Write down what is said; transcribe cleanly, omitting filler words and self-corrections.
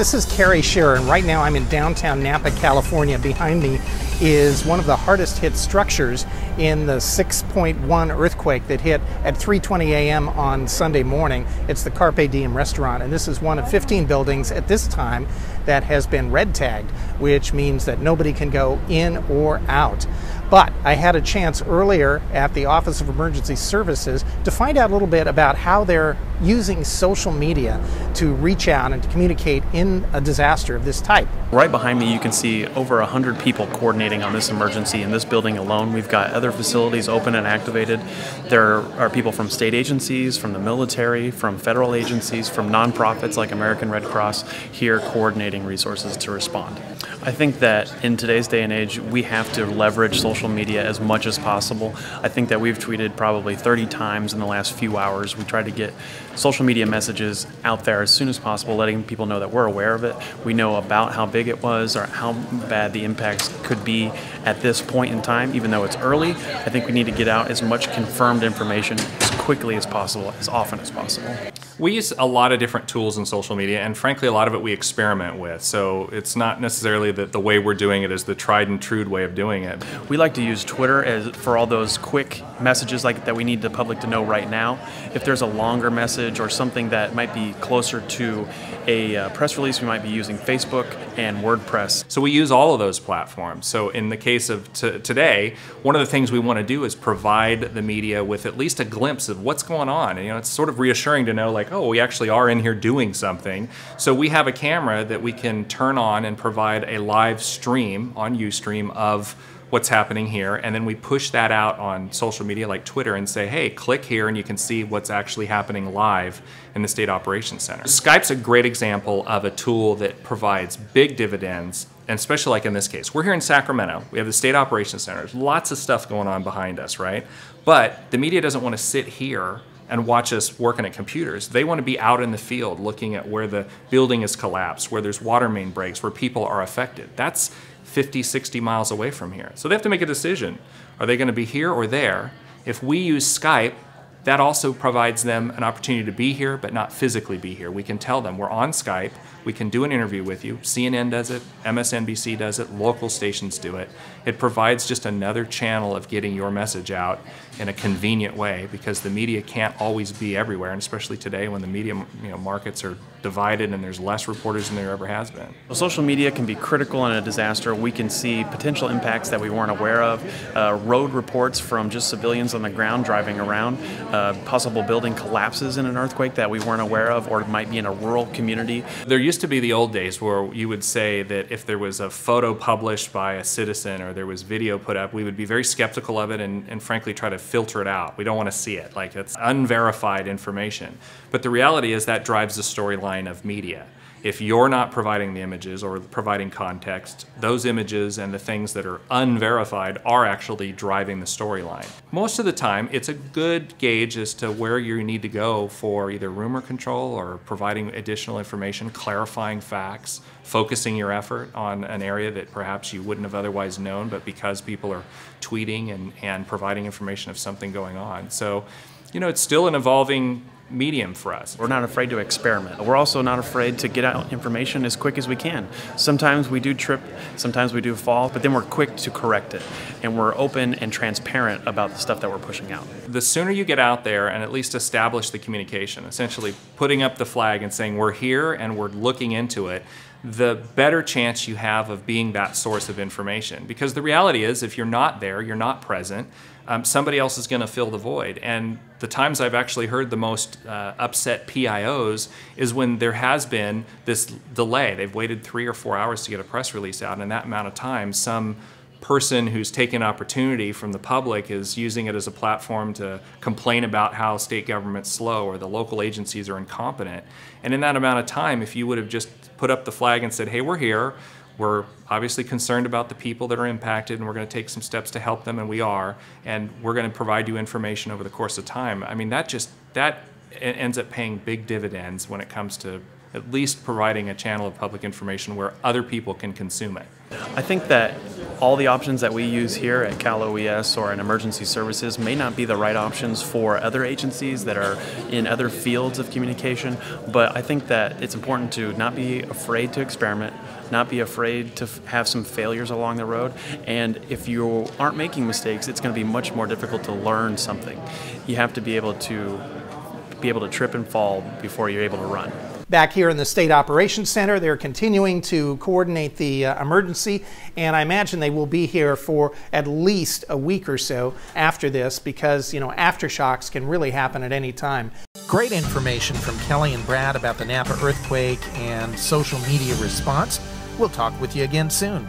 This is Kerry, Shearer, and right now I'm in downtown Napa, California. Behind me is one of the hardest hit structures in the 6.1 earthquake that hit at 3:20 a.m. on Sunday morning. It's the Carpe Diem restaurant, and this is one of 15 buildings at this time that has been red tagged, which means that nobody can go in or out. But I had a chance earlier at the Office of Emergency Services to find out a little bit about how they're using social media to reach out and to communicate in a disaster of this type. Right behind me you can see over 100 people coordinating on this emergency in this building alone. We've got other facilities open and activated. There are people from state agencies, from the military, from federal agencies, from nonprofits like American Red Cross here coordinating resources to respond. I think that in today's day and age we have to leverage social media as much as possible. I think that we've tweeted probably 30 times in the last few hours. We try to get social media messages out there as soon as possible, letting people know that we're aware of it. We know about how big it was or how bad the impacts could be at this point in time. Even though it's early, I think we need to get out as much confirmed information as quickly as possible, as often as possible. We use a lot of different tools in social media, and frankly a lot of it we experiment with, so it's not necessarily that the way we're doing it is the tried and true way of doing it. We like to use Twitter for all those quick messages like that we need the public to know right now. If there's a longer message or something that might be closer to a press release, we might be using Facebook and WordPress. So we use all of those platforms. So in the case of today, one of the things we want to do is provide the media with at least a glimpse of what's going on. And, it's sort of reassuring to know, like, oh, we actually are in here doing something. So we have a camera that we can turn on and provide a live stream on Ustream of what's happening here, and then we push that out on social media like Twitter and say, hey, click here and you can see what's actually happening live in the State Operations Center. Skype's a great example of a tool that provides big dividends, and especially like in this case. We're here in Sacramento. We have the State Operations Center. There's lots of stuff going on behind us, right? But the media doesn't want to sit here and watch us working at computers. They want to be out in the field looking at where the building is collapsed, where there's water main breaks, where people are affected. That's 50, 60 miles away from here. So they have to make a decision. Are they going to be here or there? If we use Skype, that also provides them an opportunity to be here but not physically be here. We can tell them we're on Skype, we can do an interview with you. CNN does it, MSNBC does it, local stations do it. It provides just another channel of getting your message out in a convenient way, because the media can't always be everywhere, and especially today when the media markets are divided and there's less reporters than there ever has been. Well, social media can be critical in a disaster. We can see potential impacts that we weren't aware of, road reports from just civilians on the ground driving around, possible building collapses in an earthquake that we weren't aware of, or it might be in a rural community. There used to be the old days where you would say that if there was a photo published by a citizen or there was video put up, we would be very skeptical of it and frankly try to filter it out. We don't want to see it. Like, it's unverified information. But the reality is that drives the storyline of media. If you're not providing the images or providing context, those images and the things that are unverified are actually driving the storyline. Most of the time, it's a good gauge as to where you need to go for either rumor control or providing additional information, clarifying facts, focusing your effort on an area that perhaps you wouldn't have otherwise known, but because people are tweeting and providing information of something going on. So, it's still an evolving medium for us. We're not afraid to experiment. We're also not afraid to get out information as quick as we can. Sometimes we do trip, sometimes we do fall, but then we're quick to correct it. And we're open and transparent about the stuff that we're pushing out. The sooner you get out there and at least establish the communication, essentially putting up the flag and saying we're here and we're looking into it, the better chance you have of being that source of information. Because the reality is, if you're not there, you're not present, somebody else is going to fill the void. And the times I've actually heard the most upset PIOs is when there has been this delay. They've waited 3 or 4 hours to get a press release out, and in that amount of time, some person who's taken opportunity from the public is using it as a platform to complain about how state government's slow or the local agencies are incompetent. And in that amount of time, if you would have just put up the flag and said, hey, we're here, we're obviously concerned about the people that are impacted and we're going to take some steps to help them, and we are, and we're going to provide you information over the course of time. I mean, that ends up paying big dividends when it comes to at least providing a channel of public information where other people can consume it. I think that all the options that we use here at Cal OES or in emergency services may not be the right options for other agencies that are in other fields of communication, but I think that it's important to not be afraid to experiment, not be afraid to have some failures along the road, and if you aren't making mistakes, it's going to be much more difficult to learn something. You have to be able to trip and fall before you're able to run. Back here in the State Operations Center, they're continuing to coordinate the emergency, and I imagine they will be here for at least a week or so after this, because, you know, aftershocks can really happen at any time. Great information from Kelly and Brad about the Napa earthquake and social media response. We'll talk with you again soon.